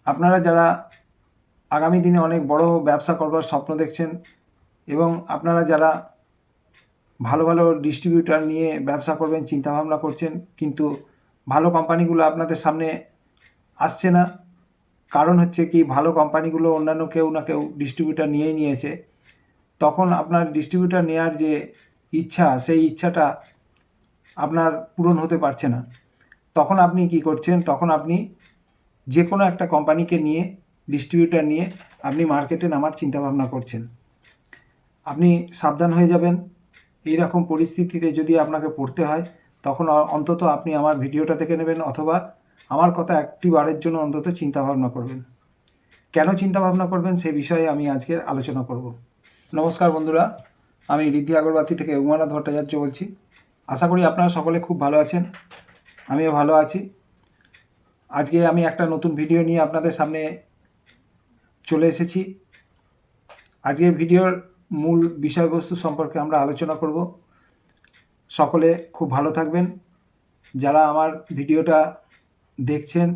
আপনারা যারা আগামী দিনে অনেক বড় ব্যবসা করবার স্বপ্ন দেখছেন এবং আপনারা যারা ভালো ভালো ডিস্ট্রিবিউটর নিয়ে ব্যবসা করবেন চিন্তাভাবনা করছেন, কিন্তু ভালো কোম্পানিগুলো আপনাদের সামনে আসছে না, কারণ হচ্ছে কি ভালো কোম্পানিগুলো অন্যান্য কেউ না কেউ ডিস্ট্রিবিউটর নিয়েই নিয়েছে। তখন আপনার ডিস্ট্রিবিউটর নেওয়ার যে ইচ্ছা, সেই ইচ্ছাটা আপনার পূরণ হতে পারছে না। তখন আপনি কি করছেন? তখন আপনি যে কোনো একটা কোম্পানিকে নিয়ে, ডিস্ট্রিবিউটর নিয়ে আপনি মার্কেটে নামার চিন্তাভাবনা করছেন। আপনি সাবধান হয়ে যাবেন। এই রকম পরিস্থিতিতে যদি আপনাকে পড়তে হয়, তখন অন্তত আপনি আমার ভিডিওটা দেখে নেবেন, অথবা আমার কথা একটি বারের জন্য অন্তত চিন্তাভাবনা করবেন। কেন চিন্তাভাবনা করবেন সে বিষয়ে আমি আজকে আলোচনা করব। নমস্কার বন্ধুরা, আমি ঋদ্ধি আগরবাতি থেকে উমানাথ ভট্টাচার্য বলছি। আশা করি আপনারা সকলে খুব ভালো আছেন, আমিও ভালো আছি। আজকে আমি একটা নতুন ভিডিও নিয়ে আপনাদের সামনে চলে এসেছি। আজকের ভিডিওর মূল বিষয়বস্তু সম্পর্কে আমরা আলোচনা করব। সকলে খুব ভালো থাকবেন। যারা আমার ভিডিওটা দেখছেন,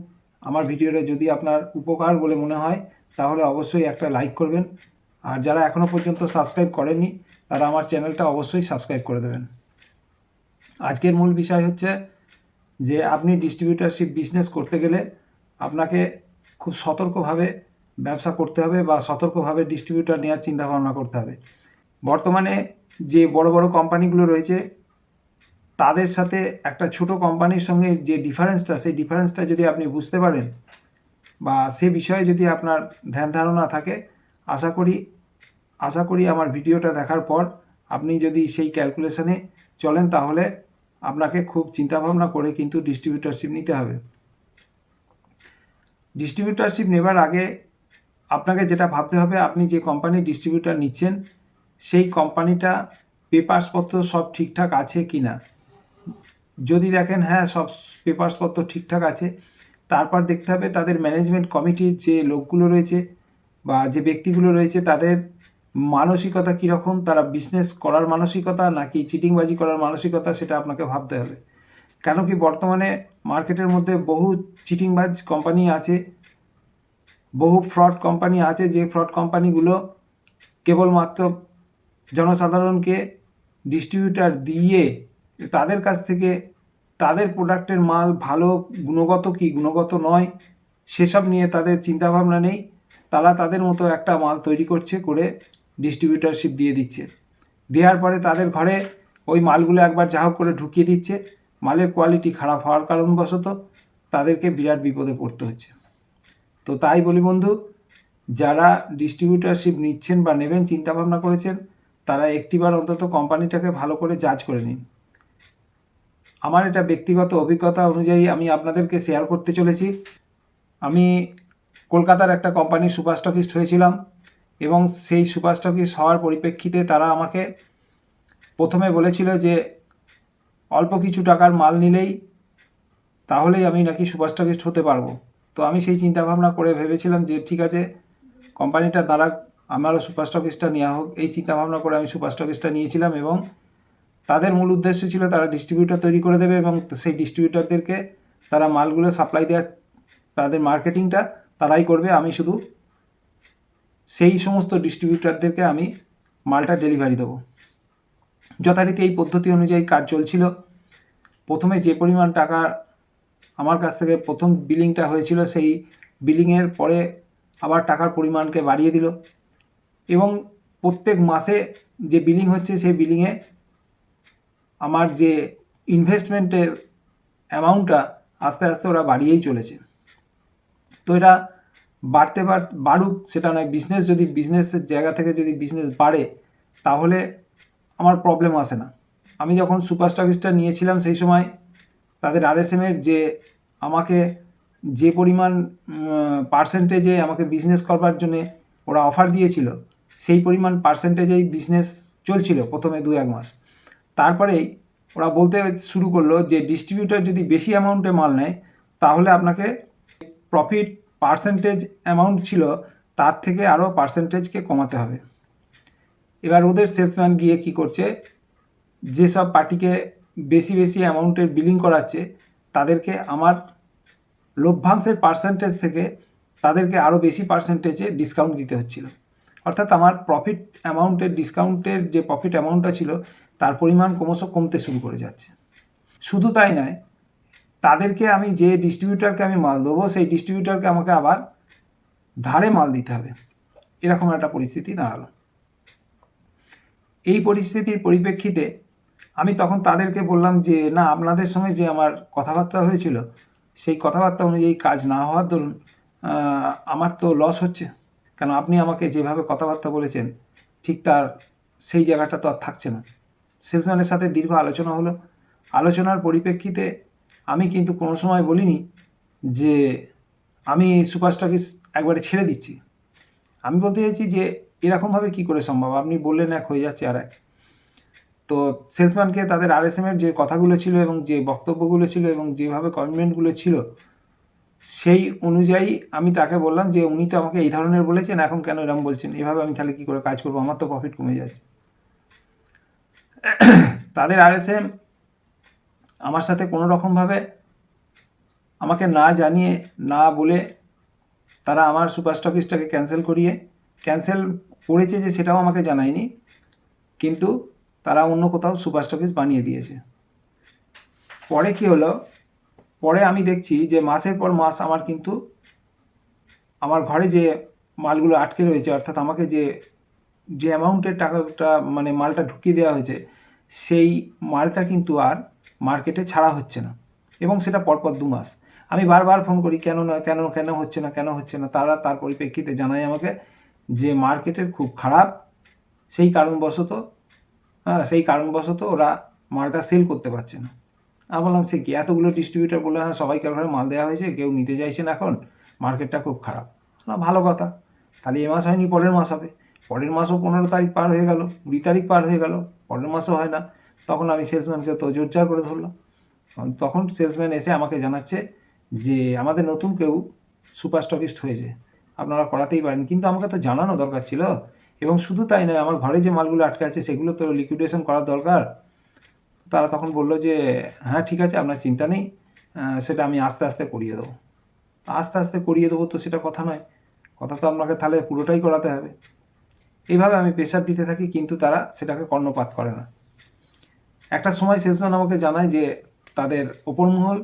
আমার ভিডিওটা যদি আপনার উপকার বলে মনে হয় তাহলে অবশ্যই একটা লাইক করবেন, আর যারা এখনও পর্যন্ত সাবস্ক্রাইব করেননি তারা আমার চ্যানেলটা অবশ্যই সাবস্ক্রাইব করে দেবেন। আজকের মূল বিষয় হচ্ছে যে আপনি ডিস্ট্রিবিউটারশিপ বিজনেস করতে গেলে আপনাকে খুব সতর্কভাবে ব্যবসা করতে হবে বা সতর্কভাবে ডিস্ট্রিবিউটার নেওয়ার চিন্তাভাবনা করতে হবে। বর্তমানে যে বড় বড় কোম্পানিগুলো রয়েছে তাদের সাথে একটা ছোট কোম্পানির সঙ্গে যে ডিফারেন্সটা, সেই ডিফারেন্সটা যদি আপনি বুঝতে পারেন বা সে বিষয়ে যদি আপনার ধ্যান ধারণা থাকে, আশা করি আমার ভিডিওটা দেখার পর আপনি যদি সেই ক্যালকুলেশনে চলেন তাহলে আপনাকে খুব চিন্তাভাবনা করে কিন্তু ডিস্ট্রিবিউটারশিপ নিতে হবে। ডিস্ট্রিবিউটারশিপ নেবার আগে আপনাকে যেটা ভাবতে হবে, আপনি যে কোম্পানির ডিস্ট্রিবিউটার নিচ্ছেন সেই কোম্পানিটা পেপারসপত্র সব ঠিকঠাক আছে কি না। যদি দেখেন হ্যাঁ সব পেপারসপত্র ঠিকঠাক আছে, তারপর দেখতে হবে তাদের ম্যানেজমেন্ট কমিটির যে লোকগুলো রয়েছে বা যে ব্যক্তিগুলো রয়েছে তাদের মানসিকতা কীরকম, তারা বিজনেস করার মানসিকতা নাকি চিটিংবাজি করার মানসিকতা, সেটা আপনাকে ভাবতে হবে। কেন কি বর্তমানে মার্কেটের মধ্যে বহু চিটিংবাজ কোম্পানি আছে, বহু ফ্রড কোম্পানি আছে, যে ফ্রড কোম্পানিগুলো কেবলমাত্র জনসাধারণকে ডিস্ট্রিবিউটার দিয়ে তাদের কাছ থেকে তাদের প্রোডাক্টের মাল ভালো গুণগত কি গুণগত নয় সেসব নিয়ে তাদের চিন্তাভাবনা নেই। তারা তাদের মতো একটা মাল তৈরি করছে, করে ডিস্ট্রিবিউটারশিপ দিয়ে দিচ্ছে। দেওয়ার পরে তাদের ঘরে ওই মালগুলো একবার যা হোক করে ঢুকিয়ে দিচ্ছে, মালের কোয়ালিটি খারাপ হওয়ার কারণবশত তাদেরকে বিরাট বিপদে পড়তে হচ্ছে। তো তাই বলি বন্ধু, যারা ডিস্ট্রিবিউটারশিপ নিচ্ছেন বা নেবেন চিন্তাভাবনা করেছেন, তারা একটিবার অন্তত কোম্পানিটাকে ভালো করে জাজ করে নিন। আমার এটা ব্যক্তিগত অভিজ্ঞতা অনুযায়ী আমি আপনাদেরকে শেয়ার করতে চলেছি। আমি কলকাতার একটা কোম্পানির সুপার স্টকিস্ট হয়েছিলাম এবং সেই সুপার স্টকিস্ট হওয়ার পরিপ্রেক্ষিতে তারা আমাকে প্রথমে বলেছিল যে অল্প কিছু টাকার মাল নিলেই তাহলেই আমি নাকি সুপার স্টকিস্ট হতে পারবো। তো আমি সেই চিন্তাভাবনা করে ভেবেছিলাম যে ঠিক আছে, কোম্পানিটা দ্বারা আমারও সুপার স্টকিস্টটা নেওয়া হোক। এই চিন্তাভাবনা করে আমি সুপার স্টকিস্টটা নিয়েছিলাম এবং তাদের মূল উদ্দেশ্য ছিল তারা ডিস্ট্রিবিউটার তৈরি করে দেবে এবং সেই ডিস্ট্রিবিউটারদেরকে তারা মালগুলো সাপ্লাই দেওয়ার, তাদের মার্কেটিংটা তারাই করবে, আমি শুধু সেই সমস্ত ডিস্ট্রিবিউটারদেরকে আমি মালটা ডেলিভারি দেবো। যথারীতি এই পদ্ধতি অনুযায়ী কাজ চলছিল। প্রথমে যে পরিমাণ টাকা আমার কাছ থেকে প্রথম বিলিংটা হয়েছিল, সেই বিলিংয়ের পরে আবার টাকার পরিমাণকে বাড়িয়ে দিল এবং প্রত্যেক মাসে যে বিলিং হচ্ছে সেই বিলিংয়ে আমার যে ইনভেস্টমেন্টের অ্যামাউন্টটা আস্তে আস্তে ওরা বাড়িয়েই চলেছে। তো এটা বাড়ুক সেটা নয়, যদি বিজনেসের জায়গা থেকে যদি বিজনেস বাড়ে তাহলে আমার প্রবলেম আসে না। আমি যখন সুপার স্টকিস্টটা নিয়েছিলাম সেই সময় তাদের আরএসএমের যে আমাকে যে পরিমাণ পার্সেন্টেজে আমাকে বিজনেস করবার জন্যে ওরা অফার দিয়েছিল, সেই পরিমাণ পার্সেন্টেজেই বিজনেস চলছিল প্রথমে 2-1 মাস। তারপরেই ওরা বলতে শুরু করলো যে ডিস্ট্রিবিউটার যদি বেশি অ্যামাউন্টে মাল নেয় তাহলে আপনাকে প্রফিট পার্সেন্টেজ অ্যামাউন্ট ছিল তার থেকে আরও পার্সেন্টেজকে কমাতে হবে। এবার ওদের সেলসম্যান গিয়ে কি করছে, যেসব পার্টিকে বেশি অ্যামাউন্টের বিলিং করাচ্ছে তাদেরকে আমার লভ্যাংশের পার্সেন্টেজ থেকে তাদেরকে আরও বেশি পার্সেন্টেজে ডিসকাউন্ট দিতে হচ্ছিল। অর্থাৎ আমার প্রফিট অ্যামাউন্টের ডিসকাউন্টের যে প্রফিট অ্যামাউন্টটা ছিল তার পরিমাণ ক্রমশ কমতে শুরু করে যাচ্ছে। শুধু তাই নয়, তাদেরকে আমি যে ডিস্ট্রিবিউটারকে আমি মাল দেবো সেই ডিস্ট্রিবিউটারকে আমাকে আবার ধারে মাল দিতে হবে, এরকম একটা পরিস্থিতি দাঁড়ালো। এই পরিস্থিতির পরিপ্রেক্ষিতে আমি তখন তাদেরকে বললাম যে না, আপনাদের সঙ্গে যে আমার কথাবার্তা হয়েছিল সেই কথাবার্তা অনুযায়ী কাজ না হওয়ার দরুন আমার তো লস হচ্ছে। কেন, আপনি আমাকে যেভাবে কথাবার্তা বলেছেন ঠিক তার সেই জায়গাটা তো আর থাকছে না। সেলসম্যানের সাথে দীর্ঘ আলোচনা হলো। আলোচনার পরিপ্রেক্ষিতে আমি কিন্তু কোনো সময় বলিনি যে আমি সুপার স্টকিস্ট একবারে ছেড়ে দিচ্ছি। আমি বলতে চাইছি যে এরকমভাবে কী করে সম্ভব? আপনি বললেন এক, হয়ে যাচ্ছে আর এক। তো সেলসম্যানকে তাদের আরএসএমের যে কথাগুলো ছিল এবং যে বক্তব্যগুলো ছিল এবং যেভাবে কমিটমেন্টগুলো ছিল সেই অনুযায়ী আমি তাকে বললাম যে উনি তো আমাকে এই ধরনের বলেছেন, এখন কেন এরকম বলছেন? এভাবে আমি তাহলে কী করে কাজ করবো? আমার তো প্রফিট কমে যাচ্ছে। তাদের আরএসএম আমার সাথে কোনো রকমভাবে আমাকে না জানিয়ে, না বলে তারা আমার সুপার স্টকিস্টটাকে ক্যান্সেল করেছে যে সেটাও আমাকে জানায়নি, কিন্তু তারা অন্য কোথাও সুপার স্টকিস্ট বানিয়ে দিয়েছে। পরে কী হলো, পরে আমি দেখছি যে মাসের পর মাস আমার ঘরে যে মালগুলো আটকে রয়েছে, অর্থাৎ আমাকে যে অ্যামাউন্টের টাকাটা মানে মালটা ঢুকিয়ে দেওয়া হয়েছে সেই মালটা কিন্তু আর মার্কেটে ছাড়া হচ্ছে না, এবং সেটা পরপর 2 মাস। আমি বারবার ফোন করি, কেন হচ্ছে না। তারা তার পরিপ্রেক্ষিতে জানায় আমাকে যে মার্কেটের খুব খারাপ, সেই কারণবশত ওরা মালটা সেল করতে পারছে না। আমি বললাম সে কি, এতগুলো ডিস্ট্রিবিউটার বলে হ্যাঁ সবাইকার ঘরে মাল দেওয়া হয়েছে, কেউ নিতে চাইছে না, এখন মার্কেটটা খুব খারাপ। না, ভালো কথা, তাহলে এ মাস হয়নি, পরের মাস হবে। পরের মাসও 15 তারিখ পার হয়ে গেল, 20 তারিখ পার হয়ে গেল, পরের মাসও হয় না। তখন আমি সেলসম্যানকে তো জোরজার করে ধরলাম। তখন সেলসম্যান এসে আমাকে জানাচ্ছে যে আমাদের নতুন কেউ সুপার স্টকিস্ট হয়েছে, আপনারা করাতেই পারেন। কিন্তু আমাকে তো জানানো দরকার ছিল, এবং শুধু তাই নয়, আমার ঘরে যে মালগুলো আটকে আছে সেগুলো তো লিকুইডেশন করার দরকার। তারা তখন বলল যে হ্যাঁ ঠিক আছে, আপনার চিন্তা নেই, সেটা আমি আস্তে আস্তে করিয়ে দেবো। আস্তে আস্তে করিয়ে দেবো তো সেটা কথা নয়, কথা তো আপনাকে তাহলে পুরোটাই করাতে হবে। এইভাবে আমি প্রেশার দিতে থাকি, কিন্তু তারা সেটাকে কর্ণপাত করে না। একটা সময় সেলসম্যান আমাকে জানায় যে তাদের ওপর মহল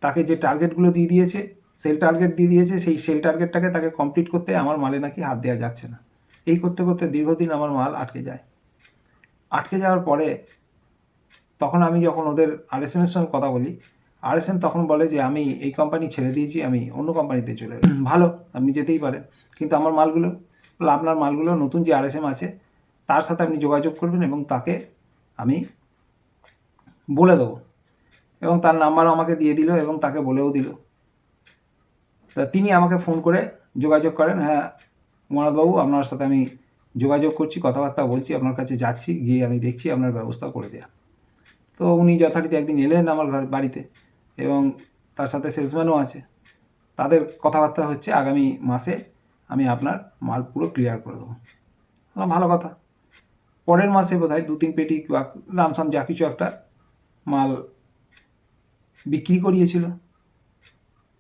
তাকে যে টার্গেটগুলো দিয়ে দিয়েছে, সেল টার্গেট দিয়ে দিয়েছে, সেই সেল টার্গেটটাকে তাকে কমপ্লিট করতে আমার মালে নাকি হাত দেওয়া যাচ্ছে না। এই করতে করতে দীর্ঘদিন আমার মাল আটকে যায়। আটকে যাওয়ার পরে তখন আমি যখন ওদের আরএসএমের সঙ্গে কথা বলি, আরএসএম তখন বলে যে আমি এই কোম্পানি ছেড়ে দিয়েছি, আমি অন্য কোম্পানিতে চলে গেছি। ভালো, আপনি যেতেই পারেন, কিন্তু আমার মালগুলো, বলে আপনার মালগুলো নতুন যে আরএসএম আছে তার সাথে আপনি যোগাযোগ করবেন এবং তাকে আমি বলে দেবো। এবং তার নাম্বারও আমাকে দিয়ে দিল এবং তাকে বলেও দিল। তা তিনি আমাকে ফোন করে যোগাযোগ করেন, হ্যাঁ মনাদবাবু, আপনার সাথে আমি যোগাযোগ করছি, কথাবার্তা বলছি, আপনার কাছে যাচ্ছি, গিয়ে আমি দেখছি আপনার ব্যবস্থা করে দেওয়া। তো উনি যথারীতি একদিন এলেন আমার বাড়িতে, এবং তার সাথে সেলসম্যানও আছে। তাদের কথাবার্তা হচ্ছে আগামী মাসে আমি আপনার মাল পুরো ক্লিয়ার করে দেবো। ভালো কথা। পরের মাসে বোধহয় 2-3 পেটি বা লামসাম যা কিছু একটা মাল বিক্রি করিয়েছিল।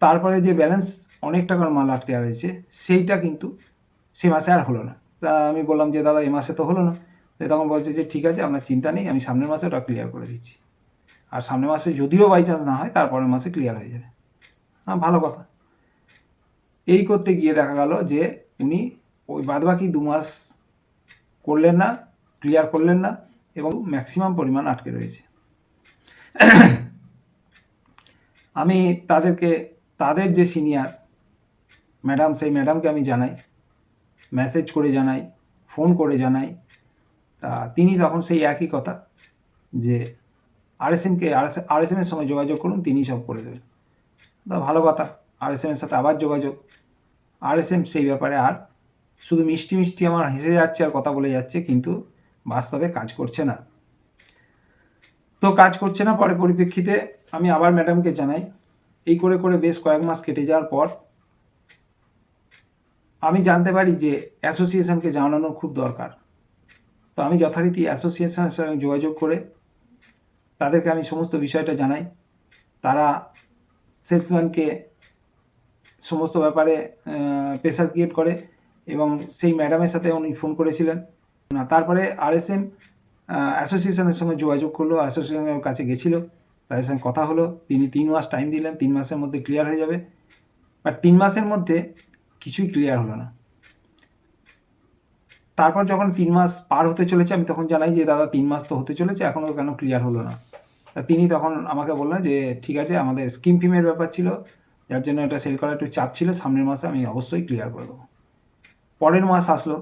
তারপরে যে ব্যালেন্স অনেক টাকার মাল আটকে রয়েছে সেইটা কিন্তু সে মাসে আর হলো না। তা আমি বললাম যে দাদা এ মাসে তো হলো না। তখন বলছে যে ঠিক আছে, আপনার চিন্তা নেই, আমি সামনের মাসে ওটা ক্লিয়ার করে দিচ্ছি। আর সামনের মাসে যদিও বাই চান্স না হয়, তারপরের মাসে ক্লিয়ার হয়ে যাবে। ভালো কথা। এই করতে গিয়ে দেখা গেল যে উনি ওই বাদবাকি 2 মাস করলেন না, ক্লিয়ার করলেন না, এবং ম্যাক্সিমাম পরিমাণ আটকে রয়েছে। আমি তাদের যে সিনিয়র ম্যাডাম, সেই ম্যাডামকে আমি জানাই, মেসেজ করে জানাই, ফোন করে জানাই। তা তিনি তখন সেই একই কথা যে আরএসএমের সঙ্গে যোগাযোগ করুন, তিনিই সব করে দেবেন। তা ভালো কথা, আরএসএমের সাথে আবার যোগাযোগ। আরএসএম সেই ব্যাপারে আর শুধু মিষ্টি মিষ্টি আমার হেসে যাচ্ছে আর কথা বলে যাচ্ছে, কিন্তু বাস্তবে কাজ করছে না। তো কাজ করছে না, পরে পরিপ্রেক্ষিতে আমি আবার ম্যাডামকে জানাই। এই করে করে বেশ কয়েক মাস কেটে যাওয়ার পর আমি জানতে পারি যে অ্যাসোসিয়েশনকে জানানো খুব দরকার। তো আমি যথারীতি অ্যাসোসিয়েশনের সঙ্গে যোগাযোগ করে তাদেরকে আমি সমস্ত বিষয়টা জানাই। তারা সেলসম্যানকে সমস্ত ব্যাপারে প্রেশার ক্রিয়েট করে এবং সেই ম্যাডামের সাথে উনি ফোন করেছিলেন না। তারপরে আরএসএম অ্যাসোসিয়েশনের সঙ্গে যোগাযোগ করলো, অ্যাসোসিয়েশনের কাছে গেছিলো, তাদের সঙ্গে কথা হলো, তিনি 3 মাস টাইম দিলেন, 3 মাসের মধ্যে ক্লিয়ার হয়ে যাবে। বাট 3 মাসের মধ্যে কিছুই ক্লিয়ার হলো না। তারপর যখন 3 মাস পার হতে চলেছে, আমি তখন জানাই যে দাদা 3 মাস তো হতে চলেছে, এখনও কেন ক্লিয়ার হলো না? তিনি তখন আমাকে বললেন যে ঠিক আছে, আমাদের স্কিম ফিমের ব্যাপার ছিল, যার জন্য এটা সেল করা একটু চাপ ছিল, সামনের মাসে আমি অবশ্যই ক্লিয়ার করে দেবো। পরের মাস আসলো,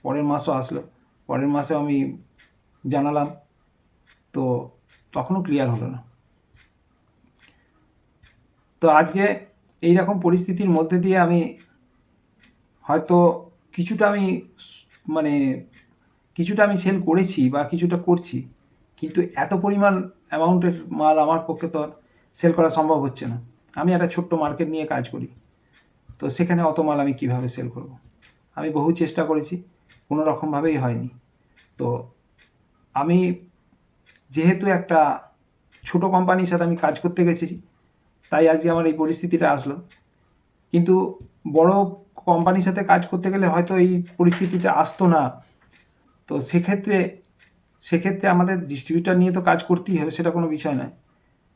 পরের মাসও আসলো, পরের মাসেও আমি জানালাম, তো তখনও ক্লিয়ার হলো না। তো আজকে এই রকম পরিস্থিতির মধ্যে দিয়ে আমি হয়তো কিছুটা আমি সেল করেছি বা কিছুটা করছি, কিন্তু এত পরিমাণ অ্যামাউন্টের মাল আমার পক্ষে তো সেল করা সম্ভব হচ্ছে না। আমি একটা ছোট্ট মার্কেট নিয়ে কাজ করি, তো সেখানে অত মাল আমি কিভাবে সেল করব? আমি বহু চেষ্টা করেছি, কোনো রকমভাবেই হয়নি। তো আমি যেহেতু একটা ছোট কোম্পানির সাথে আমি কাজ করতে গেছি, তাই আজকে আমার এই পরিস্থিতিটা আসলো। কিন্তু বড় কোম্পানির সাথে কাজ করতে গেলে হয়তো এই পরিস্থিতিটা আসতো না। তো সেক্ষেত্রে আমাদের ডিস্ট্রিবিউটার নিয়ে তো কাজ করতেই হবে, সেটা কোনো বিষয় নয়।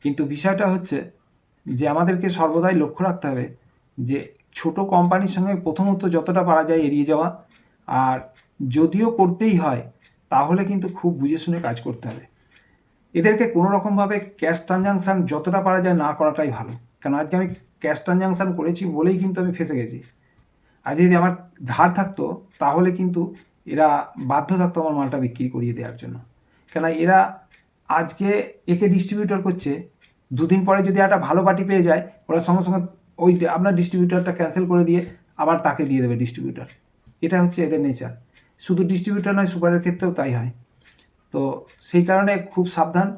কিন্তু বিষয়টা হচ্ছে যে আমাদেরকে সর্বদাই লক্ষ্য রাখতে হবে যে ছোট কোম্পানির সঙ্গে প্রথমত যতটা পারা যায় এড়িয়ে যাওয়া, আর যদিও করতেই হয় তাহলে কিন্তু খুব বুঝে শুনে কাজ করতে হবে। এদেরকে কোনো রকমভাবে ক্যাশ ট্রানজাকশান যতটা পারা যায় না করাটাই ভালো। কারণ আজকে আমি ক্যাশ ট্রানজাকশান করেছি বলেই কিন্তু আমি ফেঁসে গেছি। আর যদি আমার ধার থাকতো তাহলে কিন্তু এরা বাধ্য থাকতো আমার মালটা বিক্রি করিয়ে দেওয়ার জন্য। কেন এরা আজকে একে ডিস্ট্রিবিউটর করছে, 2 দিন পরে যদি একটা ভালো পার্টি পেয়ে যায়, ওরা সঙ্গে সঙ্গে ওই আপনার ডিস্ট্রিবিউটরটা ক্যান্সেল করে দিয়ে আবার তাকে দিয়ে দেবে ডিস্ট্রিবিউটর। এটা হচ্ছে এদের নেচার। শুধু ডিস্ট্রিবিউটর নয়, সুপারের ক্ষেত্রেও তাই হয়। তো সেই কারণে খুব সাবধান,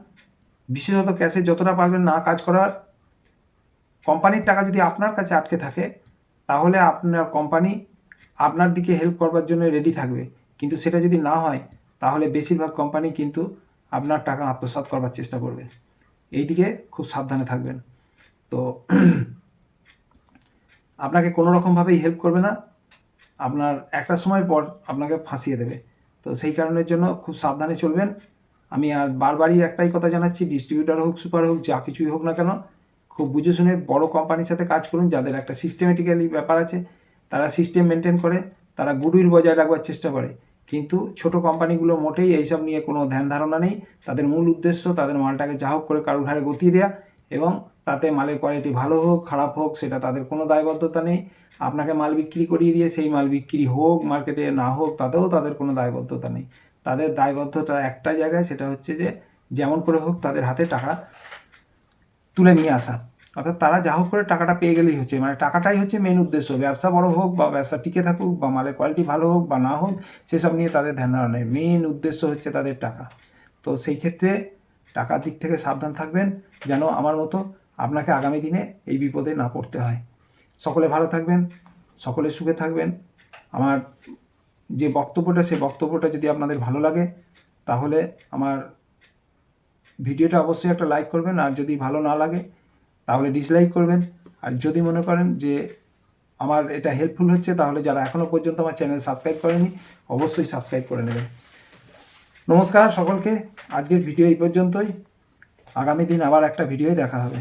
বিশেষত ক্যাশে যতটা পারবেন না কাজ করার। কোম্পানির টাকা যদি আপনার কাছে আটকে থাকে তাহলে আপনার কোম্পানি আপনার দিকে হেল্প করবার জন্য রেডি থাকবে, কিন্তু সেটা যদি না হয় তাহলে বেশিরভাগ কোম্পানি কিন্তু আপনার টাকা আত্মসাৎ করবার চেষ্টা করবে। এই দিকে খুব সাবধানে থাকবেন। তো আপনাকে কোনো রকমভাবেই হেল্প করবে না, আপনার একটা সময় পর আপনাকে ফাঁসিয়ে দেবে। তো সেই কারণের জন্য খুব সাবধানে চলবেন। আমি আর বারবারই একটাই কথা জানাচ্ছি, ডিস্ট্রিবিউটর হোক, সুপার হোক, যা কিছুই হোক না কেন, খুব বুঝে শুনে বড় কোম্পানির সাথে কাজ করুন, যাদের একটা সিস্টেমেটিক্যালি ব্যাপার আছে, তারা সিস্টেম মেনটেন করে, তারা গুডউইল বজায় রাখবার চেষ্টা করে। কিন্তু ছোট কোম্পানিগুলো মোটেই এইসব নিয়ে কোনো ধ্যান ধারণা নেই। তাদের মূল উদ্দেশ্য তাদের মালটাকে যা হোক করে কারোর ঘাড়ে গতিয়ে দেওয়া, এবং তাতে মালের কোয়ালিটি ভালো হোক খারাপ হোক সেটা তাদের কোনো দায়বদ্ধতা নেই। আপনাকে মাল বিক্রি করিয়ে দিয়ে সেই মাল বিক্রি হোক মার্কেটে না হোক তাতেও তাদের কোনো দায়বদ্ধতা নেই। তাদের দায়বদ্ধতা একটা জায়গায়, সেটা হচ্ছে যে যেমন করে হোক তাদের হাতে টাকা তুলে নিয়ে আসা। অর্থাৎ তারা যা হোক করে টাকাটা পেয়ে গেলেই হচ্ছে, মানে টাকাটাই হচ্ছে মেন উদ্দেশ্য। ব্যবসা বড় হোক বা ব্যবসা টিকে থাকুক বা মালের কোয়ালিটি ভালো হোক বা না হোক, সেসব নিয়ে তাদের ধ্যান ধারণা নেই। মেন উদ্দেশ্য হচ্ছে তাদের টাকা। তো সেই ক্ষেত্রে টাকার দিক থেকে সাবধান থাকবেন, যেন আমার মতো আপনাকে আগামী দিনে এই বিপদে না পড়তে হয়। সকলে ভালো থাকবেন, সকলে সুখে থাকবেন। আমার যে বক্তব্যটা, সেই বক্তব্যটা যদি আপনাদের ভালো লাগে তাহলে আমার ভিডিওটা অবশ্যই একটা লাইক করবেন, আর যদি ভালো না লাগে তাহলে ডিসলাইক করবেন। আর যদি মনে করেন যে আমার এটা হেল্পফুল হচ্ছে, তাহলে যারা এখনও পর্যন্ত আমার চ্যানেল সাবস্ক্রাইব করেনি অবশ্যই সাবস্ক্রাইব করে নেবেন। নমস্কার সকলকে, আজকের ভিডিও এই পর্যন্তই। আগামী দিন আবার একটা ভিডিওয় দেখা হবে।